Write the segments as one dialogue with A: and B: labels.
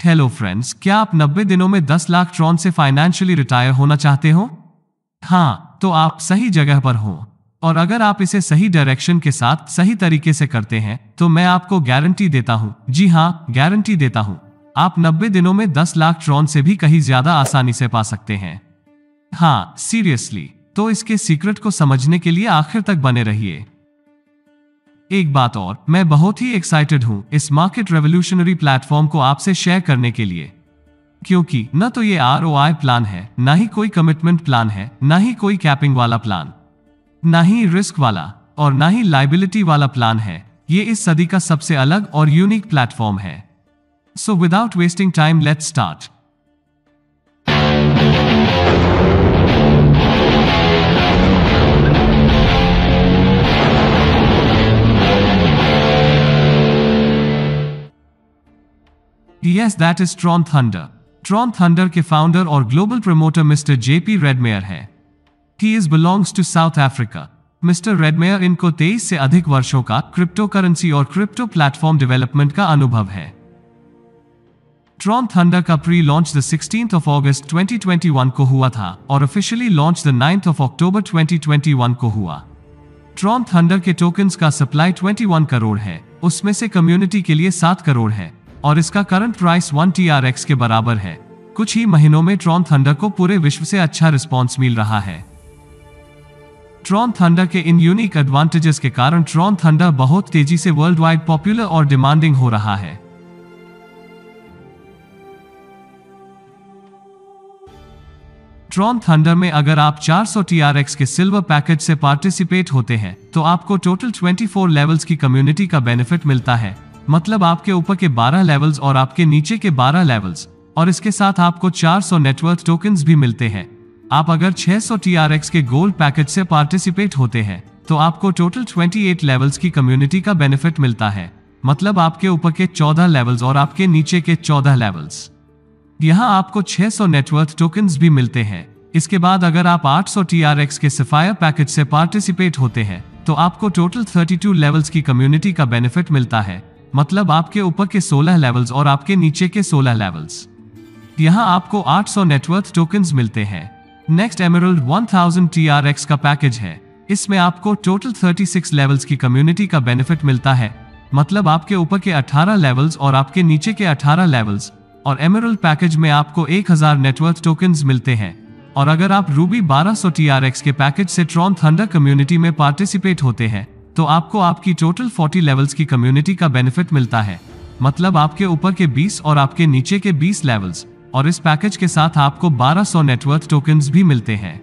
A: Hello friends, क्या आप 90 दिनों में 10 लाख ट्रॉन से फाइनेंशियली रिटायर होना चाहते हो? हाँ, तो आप सही जगह पर हो। और अगर आप इसे सही डायरेक्शन के साथ सही तरीके से करते हैं तो मैं आपको गारंटी देता हूं, जी हाँ, गारंटी देता हूं, आप 90 दिनों में 10 लाख ट्रॉन से भी कहीं ज्यादा आसानी से पा सकते हैं। हाँ, सीरियसली। तो इसके सीक्रेट को समझने के लिए आखिर तक बने रहिए। एक बात और, मैं बहुत ही एक्साइटेड हूं इस मार्केट रेवोल्यूशनरी प्लेटफॉर्म को आपसे शेयर करने के लिए, क्योंकि न तो ये ROI प्लान है, ना ही कोई कमिटमेंट प्लान है, ना ही कोई कैपिंग वाला प्लान, ना ही रिस्क वाला और ना ही लाइबिलिटी वाला प्लान है। ये इस सदी का सबसे अलग और यूनिक प्लेटफॉर्म है। So without wasting time, let's start. Yes, that is Tron Thunder. Tron Thunder के फाउंडर और global promoter mister JP Redmayer है। He is belongs to South Africa. Mister Redmayer इनको 23 से अधिक वर्षों का क्रिप्टो करेंसी और क्रिप्टो प्लेटफॉर्म डेवलपमेंट का अनुभव है। Tron Thunder का pre launch the 16th of August 2021 को हुआ था और officially launch the 9th of October 2021 को हुआ। Tron Thunder के टोकन्स का सप्लाई 21 करोड़ है, उसमें से कम्युनिटी के लिए 7 करोड़ है और इसका करंट प्राइस 1 TRX के बराबर है। कुछ ही महीनों में ट्रॉन थंडर को पूरे विश्व से अच्छा रिस्पॉन्स मिल रहा है। ट्रॉन थंडर के इन यूनिक एडवांटेजेस के कारण ट्रॉन थंडर बहुत तेजी से वर्ल्ड वाइड पॉपुलर और डिमांडिंग हो रहा है। ट्रॉन थंडर में अगर आप 400 TRX के सिल्वर पैकेज से पार्टिसिपेट होते हैं तो आपको टोटल 24 लेवल्स की कम्युनिटी का बेनिफिट मिलता है, मतलब आपके ऊपर के 12 लेवल्स और आपके नीचे के 12 लेवल्स, और इसके साथ आपको 400 नेटवर्थ टोकन्स भी मिलते हैं। आप अगर 600 TRX के गोल्ड पैकेज से पार्टिसिपेट होते हैं तो आपको टोटल 28 लेवल्स की कम्युनिटी का बेनिफिट मिलता है, मतलब आपके ऊपर के 14 लेवल्स और आपके नीचे के 14 लेवल्स। यहाँ आपको 600 नेटवर्थ टोकन्स भी मिलते हैं। इसके बाद अगर आप 800 TRX के सफायर पैकेज से पार्टिसिपेट होते हैं तो आपको टोटल 32 लेवल्स की कम्युनिटी का बेनिफिट मिलता है, मतलब आपके ऊपर के 16 लेवल्स और आपके नीचे के 16 लेवल्स। यहाँ आपको 800 नेटवर्थ टोकन्स मिलते हैं। नेक्स्ट एमरल्ड 1000 TRX का पैकेज है। इसमें आपको टोटल 36 लेवल्स की कम्युनिटी का बेनिफिट मिलता है, मतलब आपके ऊपर के 18 लेवल्स और आपके नीचे के 18 लेवल्स। और एमरल्ड पैकेज में आपको 1000 नेटवर्थ टोकन्स मिलते हैं। और अगर आप रूबी 1200 TRX के पैकेज से ट्रॉन थंडर कम्युनिटी में पार्टिसिपेट होते हैं तो आपको आपकी टोटल 40 लेवल्स की कम्युनिटी का बेनिफिट मिलता है, मतलब आपके ऊपर के 20 और आपके नीचे के 20 लेवल्स, और इस पैकेज के साथ आपको 1200 नेटवर्थ टोकन्स भी मिलते हैं।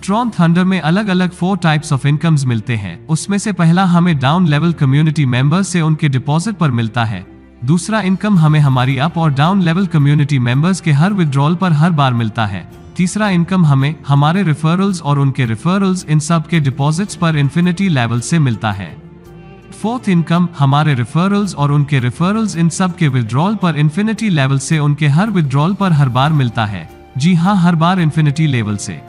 A: ट्रॉन थंडर में अलग अलग 4 टाइप्स ऑफ इनकम्स मिलते हैं। उसमें से पहला हमें डाउन लेवल कम्युनिटी मेंबर्स से उनके डिपॉजिट पर मिलता है। दूसरा इनकम हमें हमारी अप और डाउन लेवल कम्युनिटी मेंबर्स के हर विड्रॉल पर हर बार मिलता है। तीसरा इनकम हमें हमारे रेफरल्स और उनके रेफरल्स इन सब के डिपॉजिट्स पर इन्फिनिटी लेवल से मिलता है। फोर्थ इनकम हमारे रेफरल्स और उनके रेफरल्स इन सब के विड्रॉल पर इन्फिनिटी लेवल से उनके हर विड्रॉल पर हर बार मिलता है। जी हाँ, हर बार इन्फिनिटी लेवल से।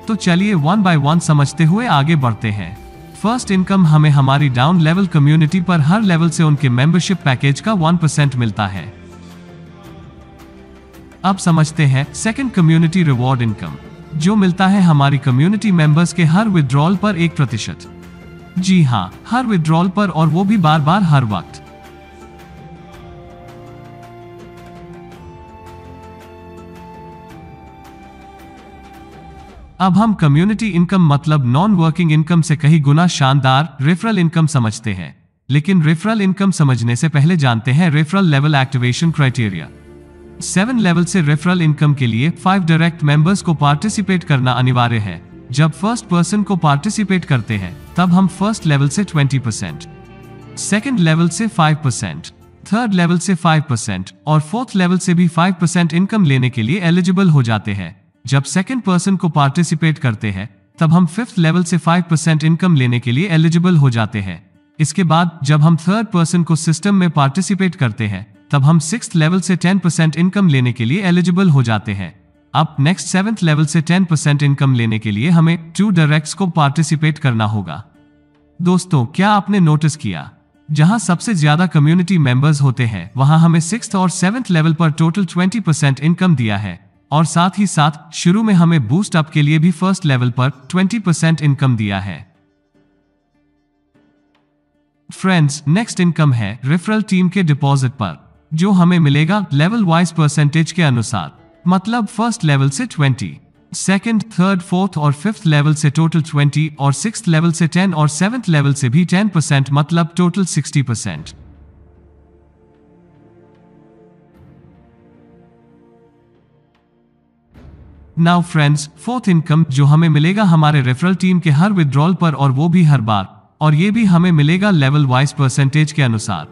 A: तो चलिए 1 by 1 समझते हुए आगे बढ़ते हैं। फर्स्ट इनकम हमें हमारी डाउन लेवल कम्युनिटी पर हर लेवल से उनके मेंबरशिप पैकेज का 1% मिलता है। अब समझते हैं सेकंड कम्युनिटी रिवॉर्ड इनकम, जो मिलता है हमारी कम्युनिटी मेंबर्स के हर विड्रॉल पर 1%। जी हाँ, हर विड्रॉल पर, और वो भी बार बार हर वक्त। अब हम कम्युनिटी इनकम मतलब नॉन वर्किंग इनकम से कहीं गुना शानदार रेफरल इनकम समझते हैं। लेकिन रेफरल इनकम समझने से पहले जानते हैं referral level activation criteria. 7 level से रेफरल इनकम के लिए 5 डायरेक्ट मेंबर्स को पार्टिसिपेट करना अनिवार्य है। जब फर्स्ट पर्सन को पार्टिसिपेट करते हैं तब हम फर्स्ट लेवल से 20%, सेकंड लेवल से 5%, थर्ड लेवल से 5% और फोर्थ लेवल से भी 5% इनकम लेने के लिए एलिजिबल हो जाते हैं। जब सेकंड पर्सन को पार्टिसिपेट करते हैं तब हम 5th लेवल से 5% इनकम लेने के लिए एलिजिबल हो जाते हैं। इसके बाद जब हम थर्ड पर्सन को सिस्टम में पार्टिसिपेट करते हैं तब हम 6th लेवल से 10% इनकम लेने के लिए एलिजिबल हो जाते हैं। अब नेक्स्ट 7th लेवल से 10% इनकम लेने के लिए हमें 2 डायरेक्ट्स को पार्टिसिपेट करना होगा। दोस्तों, क्या आपने नोटिस किया जहां सबसे ज्यादा कम्युनिटी मेंबर्स होते हैं वहां हमें 6th और 7th लेवल पर टोटल 20% इनकम दिया है, और साथ ही साथ शुरू में हमें बूस्ट अप के लिए भी फर्स्ट लेवल पर 20% इनकम दिया है। फ्रेंड्स, नेक्स्ट इनकम है रेफरल टीम के डिपॉजिट पर, जो हमें मिलेगा लेवल वाइज परसेंटेज के अनुसार। मतलब फर्स्ट लेवल से 20, सेकंड, थर्ड, फोर्थ और फिफ्थ लेवल से टोटल 20 और सिक्स्थ लेवल से 10 और सेवेंथ लेवल से भी 10%, मतलब total 60%। Now friends, fourth income जो हमें मिलेगा हमारे रेफरल टीम के हर विड्रॉल पर, और वो भी हर बार, और ये भी हमें मिलेगा लेवल वाइज परसेंटेज के अनुसार।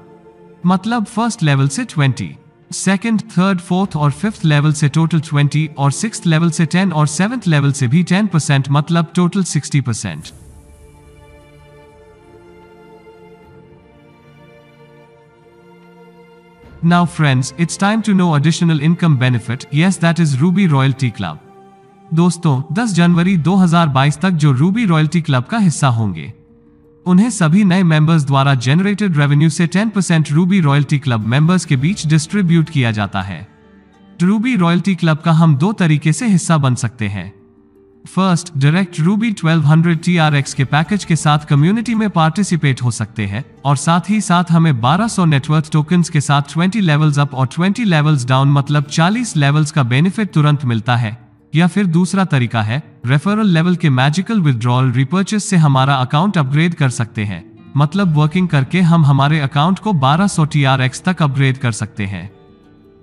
A: मतलब फर्स्ट लेवल से 20, सेकंड, थर्ड, फोर्थ और फिफ्थ लेवल से टोटल 20 और सिक्स्थ लेवल से 10 और सेवेंथ लेवल से भी 10%, मतलब total 60%। Now friends, it's time to know additional income benefit. Yes, that is Ruby Royalty Club. दोस्तों, 10 जनवरी 2022 तक जो रूबी रॉयल्टी क्लब का हिस्सा होंगे, उन्हें सभी नए मेंबर्स द्वारा जनरेटेड रेवेन्यू से 10% रूबी रॉयल्टी क्लब मेंबर्स के बीच डिस्ट्रीब्यूट किया जाता है। रूबी रॉयल्टी क्लब का हम दो तरीके से हिस्सा बन सकते हैं। फर्स्ट, डायरेक्ट रूबी 1200 TRX के पैकेज के साथ कम्युनिटी में पार्टिसिपेट हो सकते हैं, और साथ ही साथ हमें 1200 नेटवर्थ टोकन्स के साथ 20 लेवल्स अप और 20 लेवल्स डाउन, मतलब 40 लेवल्स का बेनिफिट तुरंत मिलता है। या फिर दूसरा तरीका है, रेफरल लेवल के मैजिकल विड्रॉल रिपर्चेस से हमारा अकाउंट अपग्रेड कर सकते हैं। मतलब वर्किंग करके हम हमारे अकाउंट को 1200 TRX तक अपग्रेड कर सकते हैं।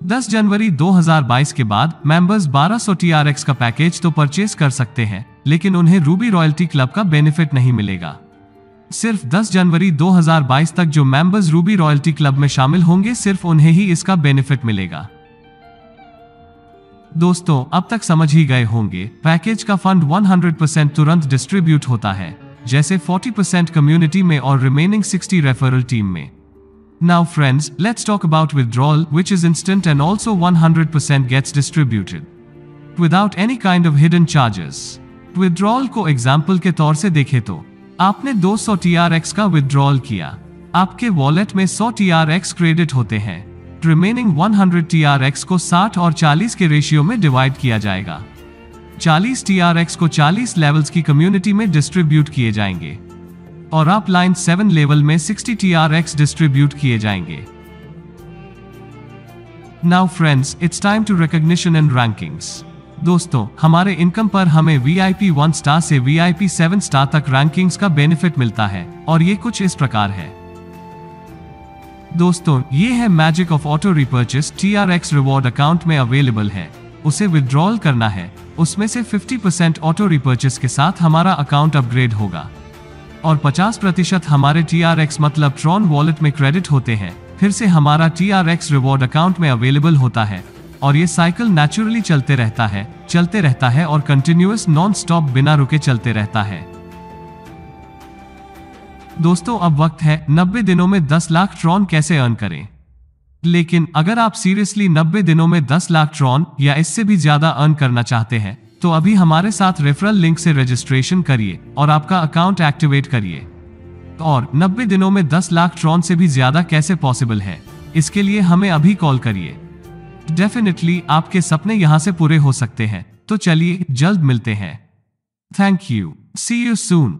A: 10 जनवरी 2022 के बाद मेंबर्स 1200 TRX का पैकेज तो परचेज कर सकते हैं, लेकिन उन्हें रूबी रॉयल्टी क्लब का बेनिफिट नहीं मिलेगा। सिर्फ 10 जनवरी 2022 तक जो मेंबर्स रूबी रॉयल्टी क्लब में शामिल होंगे, सिर्फ उन्हें ही इसका बेनिफिट मिलेगा। दोस्तों, अब तक समझ ही गए होंगे, पैकेज का फंड 100% तुरंत डिस्ट्रीब्यूट होता है, जैसे 40% कम्युनिटी में और रिमेनिंग 60 रेफरल टीम में। Now friends, let's talk about withdrawal, which is instant and also 100% gets distributed without any kind of hidden charges. Withdrawal को एग्जाम्पल के तौर से देखें तो, आपने 200 TRX का विड्रॉल किया, आपके वॉलेट में 100 TRX क्रेडिट होते हैं। रिमेनिंग 100 TRX को 60 और 40 के रेशियो में डिवाइड किया जाएगा। 40 TRX को 40 लेवल्स की कम्युनिटी में डिस्ट्रीब्यूट किए जाएंगे, और अप लाइन 7 लेवल में 60 TRX डिस्ट्रीब्यूट किए जाएंगे। Now friends, it's time to recognition and rankings. दोस्तों, हमारे इनकम पर हमें VIP 1 स्टार से VIP 7 स्टार तक रैंकिंग्स का बेनिफिट मिलता है, और ये कुछ इस प्रकार है। दोस्तों, ये है magic of auto repurchase. TRX reward account में अवेलेबल है, उसे विड्रॉल करना है, उसमें से 50% ऑटो रिपर्चेस के साथ हमारा अकाउंट अपग्रेड होगा, और 50% हमारे TRX मतलब ट्रॉन वॉलेट में क्रेडिट होते हैं। फिर से हमारा TRX रिवॉर्ड अकाउंट में अवेलेबल होता है, और ये साइकिल नेचुरली चलते रहता है और कंटिन्यूअस नॉन स्टॉप बिना रुके चलते रहता है। दोस्तों, अब वक्त है 90 दिनों में 10 लाख ट्रॉन कैसे अर्न करें। लेकिन अगर आप सीरियसली 90 दिनों में 10 लाख ट्रॉन या इससे भी ज्यादा अर्न करना चाहते हैं, तो अभी हमारे साथ रेफरल लिंक से रजिस्ट्रेशन करिए और आपका अकाउंट एक्टिवेट करिए। और 90 दिनों में 10 लाख ट्रॉन से भी ज्यादा कैसे पॉसिबल है, इसके लिए हमें अभी कॉल करिए। डेफिनेटली आपके सपने यहां से पूरे हो सकते हैं। तो चलिए जल्द मिलते हैं। Thank you, see you soon.